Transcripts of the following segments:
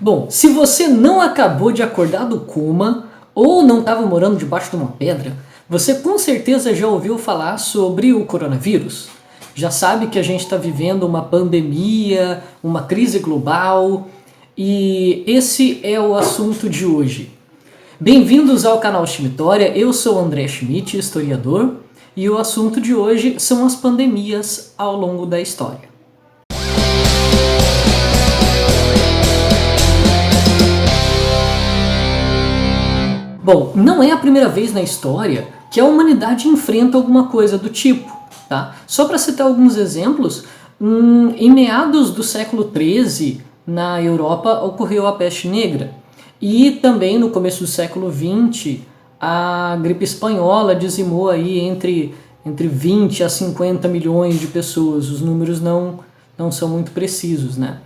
Bom, se você não acabou de acordar do coma ou não estava morando debaixo de uma pedra, você com certeza já ouviu falar sobre o coronavírus. Já sabe que a gente está vivendo uma pandemia, uma crise global, e esse é o assunto de hoje. Bem-vindos ao canal Schmittoria, eu sou André Schmidt, historiador, e o assunto de hoje são as pandemias ao longo da história. Bom, não é a primeira vez na história que a humanidade enfrenta alguma coisa do tipo, tá? Só para citar alguns exemplos, em meados do século XIII, na Europa, ocorreu a peste negra. E também no começo do século XX, a gripe espanhola dizimou aí entre 20 a 50 milhões de pessoas. Os números não são muito precisos, né?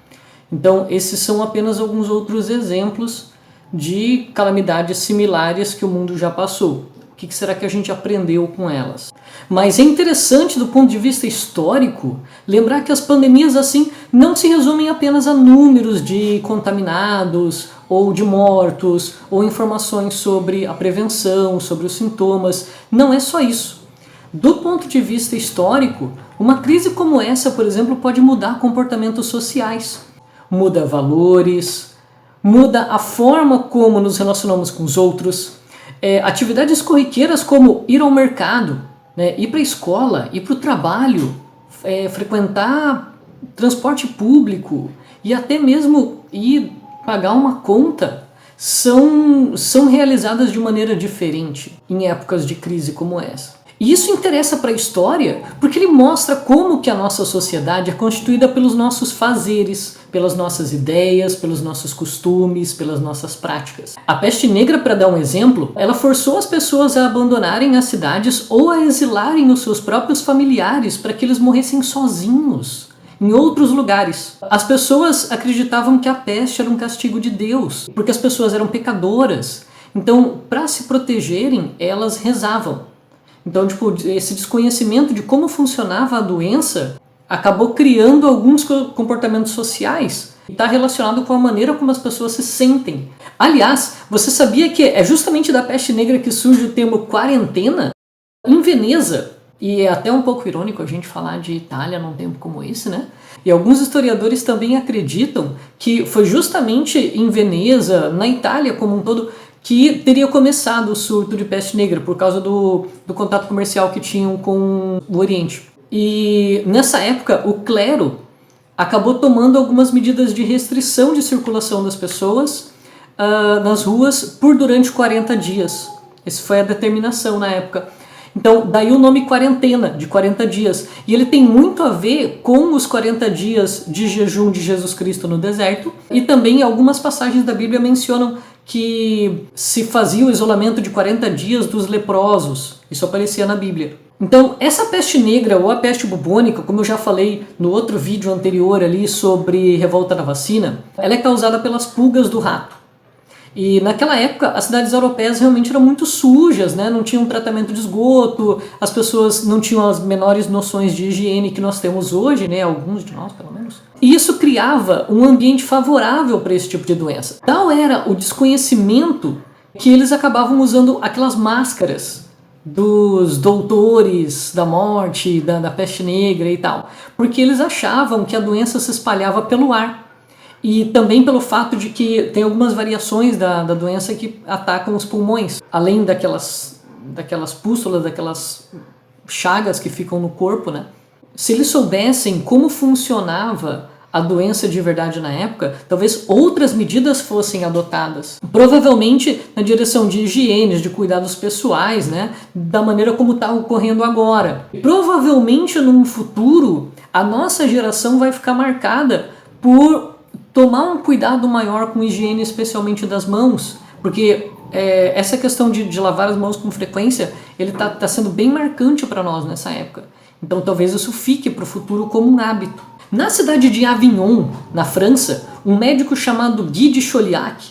Então, esses são apenas alguns outros exemplos de calamidades similares que o mundo já passou. O que será que a gente aprendeu com elas? Mas é interessante do ponto de vista histórico lembrar que as pandemias assim não se resumem apenas a números de contaminados ou de mortos ou informações sobre a prevenção, sobre os sintomas. Não é só isso. Do ponto de vista histórico, uma crise como essa, por exemplo, pode mudar comportamentos sociais, muda valores, muda a forma como nos relacionamos com os outros. Atividades corriqueiras como ir ao mercado, né, ir para a escola, ir para o trabalho, frequentar transporte público e até mesmo ir pagar uma conta são realizadas de maneira diferente em épocas de crise como essa. E isso interessa para a história porque ele mostra como que a nossa sociedade é constituída pelos nossos fazeres, pelas nossas ideias, pelos nossos costumes, pelas nossas práticas. A peste negra, para dar um exemplo, ela forçou as pessoas a abandonarem as cidades ou a exilarem os seus próprios familiares para que eles morressem sozinhos em outros lugares. As pessoas acreditavam que a peste era um castigo de Deus, porque as pessoas eram pecadoras. Então, para se protegerem, elas rezavam. Então, esse desconhecimento de como funcionava a doença acabou criando alguns comportamentos sociais e está relacionado com a maneira como as pessoas se sentem. Aliás, você sabia que é justamente da peste negra que surge o termo quarentena? Em Veneza, e é até um pouco irônico a gente falar de Itália num tempo como esse, né? E alguns historiadores também acreditam que foi justamente em Veneza, na Itália como um todo, que teria começado o surto de peste negra por causa do contato comercial que tinham com o Oriente. E nessa época o clero acabou tomando algumas medidas de restrição de circulação das pessoas nas ruas durante 40 dias. Essa foi a determinação na época. Então, daí o nome quarentena, de 40 dias. E ele tem muito a ver com os 40 dias de jejum de Jesus Cristo no deserto. E também algumas passagens da Bíblia mencionam que se fazia o isolamento de 40 dias dos leprosos. Isso aparecia na Bíblia. Então, essa peste negra ou a peste bubônica, como eu já falei no outro vídeo anterior ali sobre revolta da vacina, ela é causada pelas pulgas do rato. E naquela época as cidades europeias realmente eram muito sujas, né? Não tinham tratamento de esgoto, as pessoas não tinham as menores noções de higiene que nós temos hoje, né? Alguns de nós pelo menos. E isso criava um ambiente favorável para esse tipo de doença. Tal era o desconhecimento que eles acabavam usando aquelas máscaras dos doutores da morte, da peste negra e tal, porque eles achavam que a doença se espalhava pelo ar. E também pelo fato de que tem algumas variações da doença que atacam os pulmões. Além daquelas pústulas, daquelas chagas que ficam no corpo, né? Se eles soubessem como funcionava a doença de verdade na época, talvez outras medidas fossem adotadas. Provavelmente na direção de higiene, de cuidados pessoais, né? Da maneira como está ocorrendo agora. Provavelmente num futuro, a nossa geração vai ficar marcada por tomar um cuidado maior com higiene, especialmente das mãos, porque essa questão de lavar as mãos com frequência, ele tá sendo bem marcante para nós nessa época. Então talvez isso fique para o futuro como um hábito. Na cidade de Avignon, na França, um médico chamado Guy de Chauliac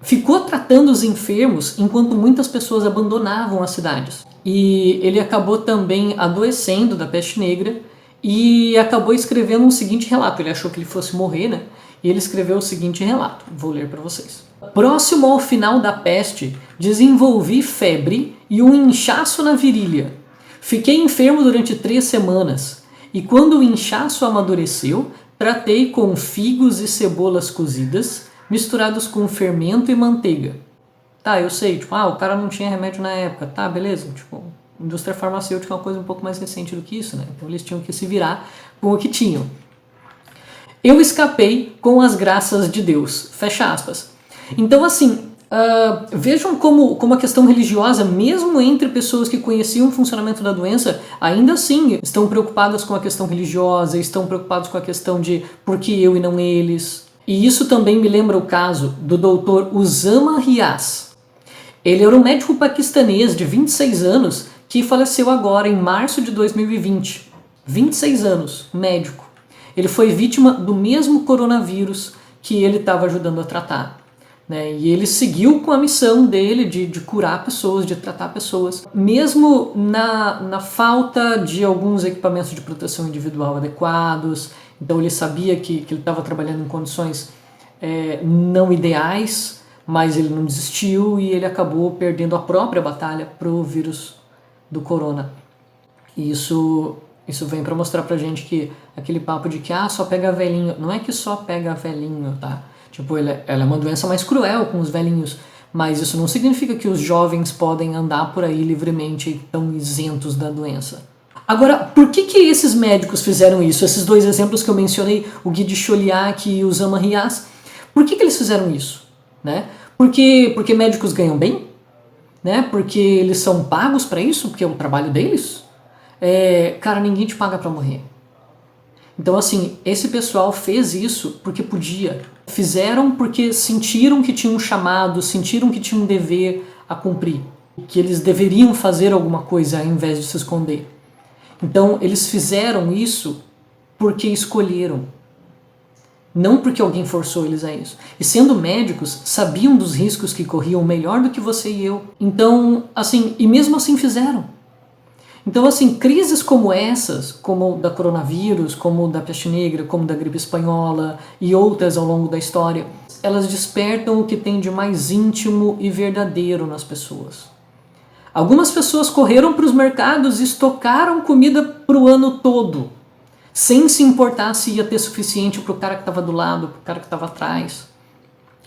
ficou tratando os enfermos enquanto muitas pessoas abandonavam as cidades. E ele acabou também adoecendo da peste negra e acabou escrevendo um seguinte relato. Ele achou que ele fosse morrer, né? E ele escreveu o seguinte relato, vou ler para vocês. Próximo ao final da peste, desenvolvi febre e um inchaço na virilha. Fiquei enfermo durante 3 semanas, e quando o inchaço amadureceu, tratei com figos e cebolas cozidas, misturados com fermento e manteiga. Tá, eu sei, tipo, o cara não tinha remédio na época, tá, beleza, tipo, indústria farmacêutica é uma coisa um pouco mais recente do que isso, né? Então eles tinham que se virar com o que tinham. Eu escapei com as graças de Deus, fecha aspas. Então, assim, vejam como a questão religiosa, mesmo entre pessoas que conheciam o funcionamento da doença, ainda assim estão preocupadas com a questão religiosa, estão preocupados com a questão de por que eu e não eles. E isso também me lembra o caso do Dr. Usama Riaz. Ele era um médico paquistanês de 26 anos que faleceu agora em março de 2020. 26 anos, médico. Ele foi vítima do mesmo coronavírus que ele estava ajudando a tratar. Né? E ele seguiu com a missão dele de curar pessoas, de tratar pessoas, mesmo na falta de alguns equipamentos de proteção individual adequados. Então ele sabia que ele estava trabalhando em condições não ideais, mas ele não desistiu e ele acabou perdendo a própria batalha pro vírus do corona. E isso vem para mostrar pra gente que aquele papo de que só pega velhinho, não é que só pega velhinho, tá? Tipo, ela é uma doença mais cruel com os velhinhos, mas isso não significa que os jovens podem andar por aí livremente e estão isentos da doença. Agora, por que esses médicos fizeram isso? Esses 2 exemplos que eu mencionei, o Guy de Chauliac e o Usama Riaz, por que eles fizeram isso? Né? Porque médicos ganham bem? Né? Porque eles são pagos para isso? Porque é o trabalho deles? Cara, ninguém te paga para morrer. Então, assim, esse pessoal fez isso porque podia. Fizeram porque sentiram que tinham um chamado, sentiram que tinham um dever a cumprir. Que eles deveriam fazer alguma coisa ao invés de se esconder. Então, eles fizeram isso porque escolheram. Não porque alguém forçou eles a isso. E sendo médicos, sabiam dos riscos que corriam melhor do que você e eu. Então, assim, e mesmo assim fizeram. Então, assim, crises como essas, como da coronavírus, como da peste negra, como da gripe espanhola e outras ao longo da história, elas despertam o que tem de mais íntimo e verdadeiro nas pessoas. Algumas pessoas correram para os mercados e estocaram comida para o ano todo, sem se importar se ia ter suficiente para o cara que estava do lado, para o cara que estava atrás,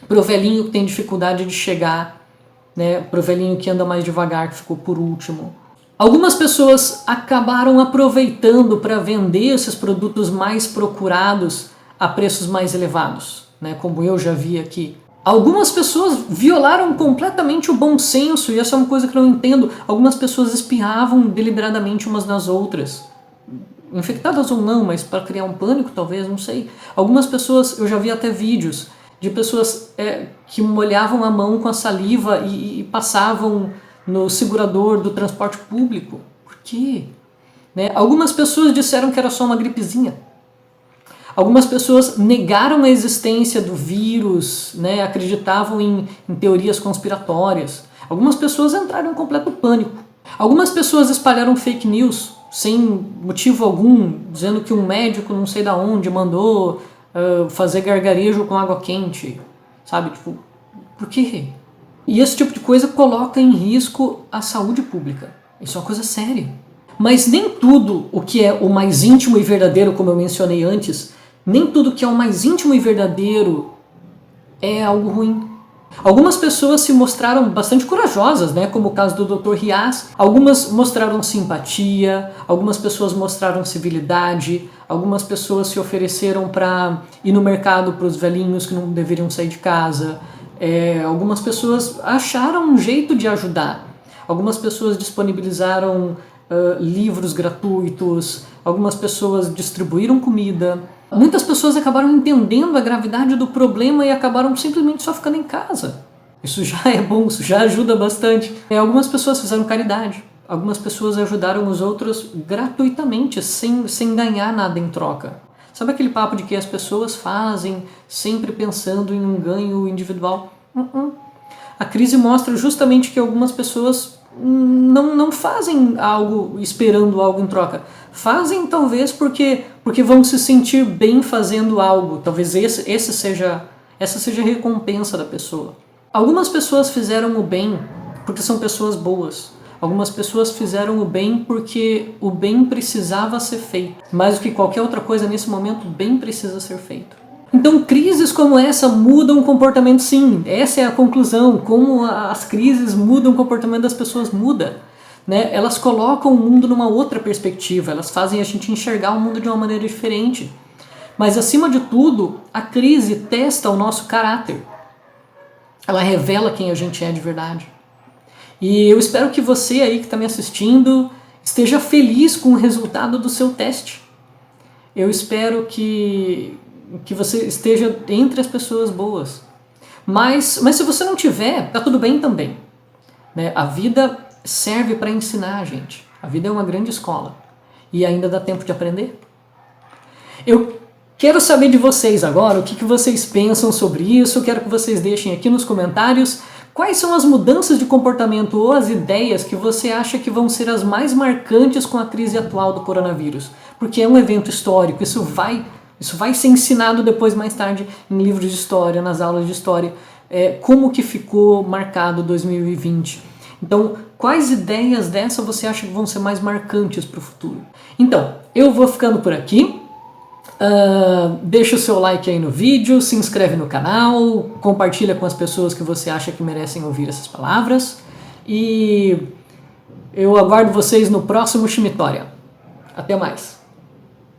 para o velhinho que tem dificuldade de chegar, né, para o velhinho que anda mais devagar, que ficou por último. Algumas pessoas acabaram aproveitando para vender esses produtos mais procurados a preços mais elevados, né, como eu já vi aqui. Algumas pessoas violaram completamente o bom senso, e essa é uma coisa que eu não entendo. Algumas pessoas espirravam deliberadamente umas nas outras. Infectadas ou não, mas para criar um pânico talvez, não sei. Algumas pessoas, eu já vi até vídeos de pessoas que molhavam a mão com a saliva e passavam no segurador do transporte público. Por quê? Né? Algumas pessoas disseram que era só uma gripezinha. Algumas pessoas negaram a existência do vírus, né? Acreditavam em teorias conspiratórias. Algumas pessoas entraram em completo pânico. Algumas pessoas espalharam fake news sem motivo algum, dizendo que um médico não sei da onde mandou fazer gargarejo com água quente. Sabe? Tipo, por quê? E esse tipo de coisa coloca em risco a saúde pública. Isso é uma coisa séria. Mas nem tudo o que é o mais íntimo e verdadeiro, como eu mencionei antes, nem tudo que é o mais íntimo e verdadeiro é algo ruim. Algumas pessoas se mostraram bastante corajosas, né? Como o caso do Dr. Riaz. Algumas mostraram simpatia, algumas pessoas mostraram civilidade, algumas pessoas se ofereceram para ir no mercado para os velhinhos que não deveriam sair de casa. Algumas pessoas acharam um jeito de ajudar. Algumas pessoas disponibilizaram livros gratuitos, algumas pessoas distribuíram comida. Muitas pessoas acabaram entendendo a gravidade do problema e acabaram simplesmente só ficando em casa. Isso já é bom, isso já ajuda bastante. Algumas pessoas fizeram caridade, algumas pessoas ajudaram os outros gratuitamente, sem ganhar nada em troca. Sabe aquele papo de que as pessoas fazem sempre pensando em um ganho individual? A crise mostra justamente que algumas pessoas não fazem algo esperando algo em troca. Fazem talvez porque vão se sentir bem fazendo algo. Talvez essa seja a recompensa da pessoa. Algumas pessoas fizeram o bem porque são pessoas boas. Algumas pessoas fizeram o bem porque o bem precisava ser feito. Mais do que qualquer outra coisa, nesse momento, o bem precisa ser feito. Então, crises como essa mudam o comportamento, sim. Essa é a conclusão. Como as crises mudam o comportamento das pessoas, muda. Né? Elas colocam o mundo numa outra perspectiva. Elas fazem a gente enxergar o mundo de uma maneira diferente. Mas, acima de tudo, a crise testa o nosso caráter. Ela revela quem a gente é de verdade. E eu espero que você aí que está me assistindo esteja feliz com o resultado do seu teste. Eu espero que você esteja entre as pessoas boas. Mas se você não tiver, tá tudo bem também. Né? A vida serve para ensinar a gente. A vida é uma grande escola. E ainda dá tempo de aprender. Eu quero saber de vocês agora o que vocês pensam sobre isso. Eu quero que vocês deixem aqui nos comentários quais são as mudanças de comportamento ou as ideias que você acha que vão ser as mais marcantes com a crise atual do coronavírus. Porque é um evento histórico, isso vai ser ensinado depois, mais tarde, em livros de história, nas aulas de história, como que ficou marcado 2020. Então, quais ideias dessa você acha que vão ser mais marcantes para o futuro? Então, eu vou ficando por aqui. Deixa o seu like aí no vídeo, se inscreve no canal, compartilha com as pessoas que você acha que merecem ouvir essas palavras. E eu aguardo vocês no próximo Chimitória. Até mais!